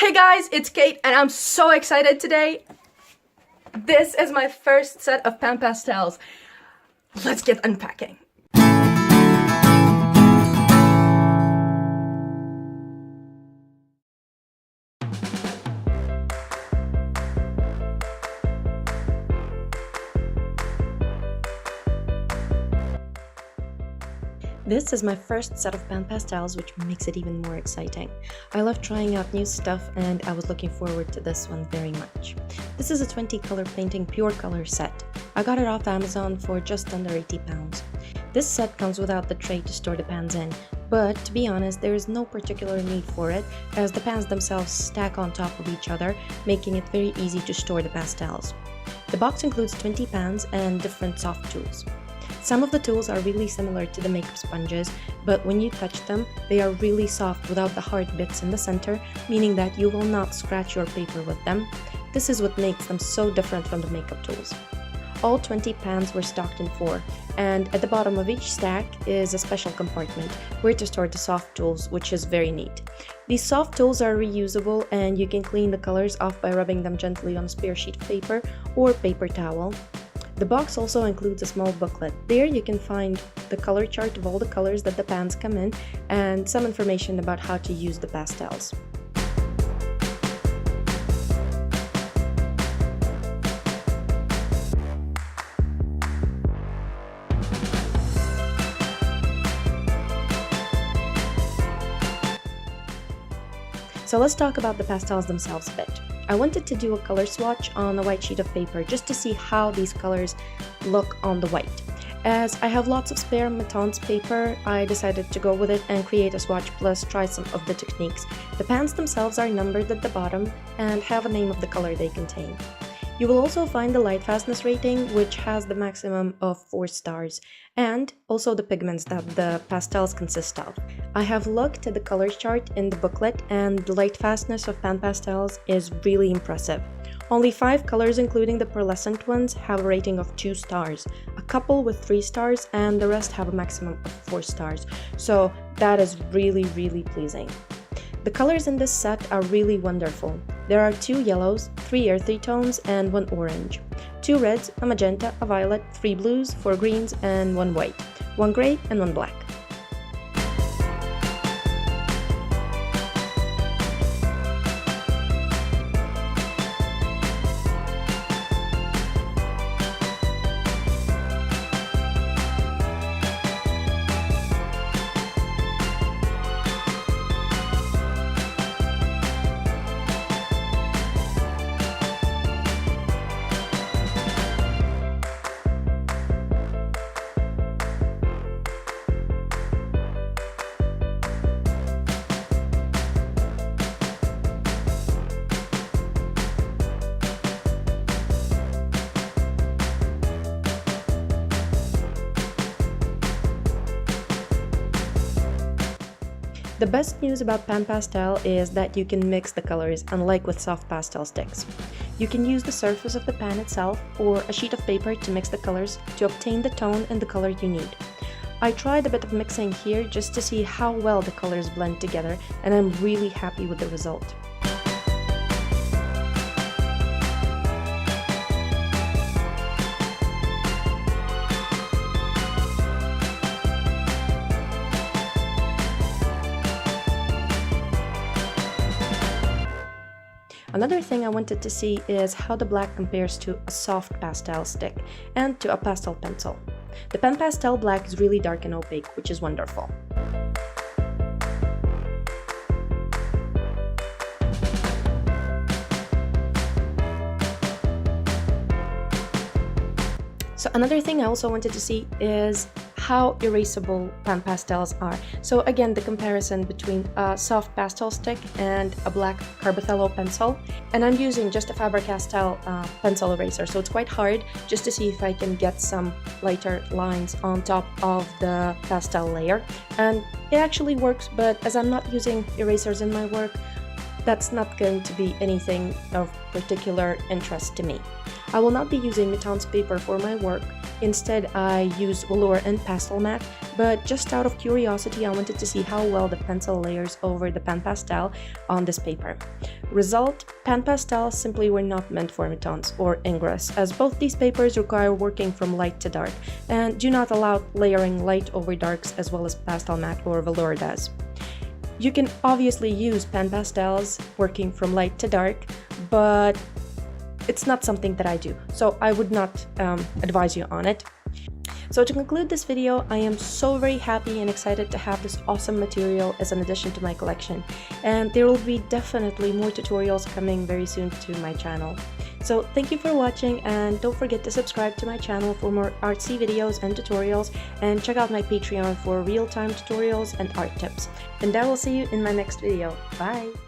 Hey guys, it's Kate and I'm so excited today. This is my first set of Panpastels. Let's get unpacking. This is my first set of Panpastels, which makes it even more exciting. I love trying out new stuff and I was looking forward to this one very much. This is a 20 color painting pure color set. I got it off Amazon for just under £80. This set comes without the tray to store the pans in, but to be honest, there is no particular need for it as the pans themselves stack on top of each other, making it very easy to store the pastels. The box includes 20 pans and different soft tools. Some of the tools are really similar to the makeup sponges, but when you touch them, they are really soft without the hard bits in the center, meaning that you will not scratch your paper with them. This is what makes them so different from the makeup tools. All 20 pans were stocked in 4, and at the bottom of each stack is a special compartment where to store the soft tools, which is very neat. These soft tools are reusable and you can clean the colors off by rubbing them gently on a spare sheet of paper or paper towel. The box also includes a small booklet. There you can find the color chart of all the colors that the pans come in and some information about how to use the pastels. So let's talk about the pastels themselves a bit. I wanted to do a color swatch on a white sheet of paper just to see how these colors look on the white. As I have lots of spare Matons paper, I decided to go with it and create a swatch plus try some of the techniques. The pans themselves are numbered at the bottom and have a name of the color they contain. You will also find the light fastness rating, which has the maximum of 4 stars, and also the pigments that the pastels consist of. I have looked at the color chart in the booklet and the light fastness of Panpastels is really impressive. Only 5 colors, including the pearlescent ones, have a rating of 2 stars, a couple with 3 stars, and the rest have a maximum of 4 stars. So that is really pleasing. The colors in this set are really wonderful. There are 2 yellows, 3 earthy tones, and 1 orange, 2 reds, a magenta, a violet, 3 blues, 4 greens, and 1 white, 1 gray, and 1 black. The best news about Panpastel is that you can mix the colors, unlike with soft pastel sticks. You can use the surface of the pan itself or a sheet of paper to mix the colors to obtain the tone and the color you need. I tried a bit of mixing here just to see how well the colors blend together, and I'm really happy with the result. Another thing I wanted to see is how the black compares to a soft pastel stick and to a pastel pencil. The Panpastel black is really dark and opaque, which is wonderful. So another thing I also wanted to see is how erasable Panpastels are. So again, the comparison between a soft pastel stick and a black Carbothello pencil. And I'm using just a Faber-Castell pencil eraser, so it's quite hard just to see if I can get some lighter lines on top of the pastel layer. And it actually works, but as I'm not using erasers in my work, that's not going to be anything of particular interest to me. I will not be using Meton's paper for my work. Instead, I use velour and pastel matte, but just out of curiosity, I wanted to see how well the pencil layers over the Panpastel on this paper. Result: Panpastel simply were not meant for Metons or Ingress, as both these papers require working from light to dark and do not allow layering light over darks as well as pastel matte or velour does. You can obviously use Panpastels working from light to dark, but it's not something that I do, so I would not advise you on it. So to conclude this video, I am so very happy and excited to have this awesome material as an addition to my collection, and there will be definitely more tutorials coming very soon to my channel. So thank you for watching, and don't forget to subscribe to my channel for more artsy videos and tutorials, and check out my Patreon for real-time tutorials and art tips. And I will see you in my next video. Bye!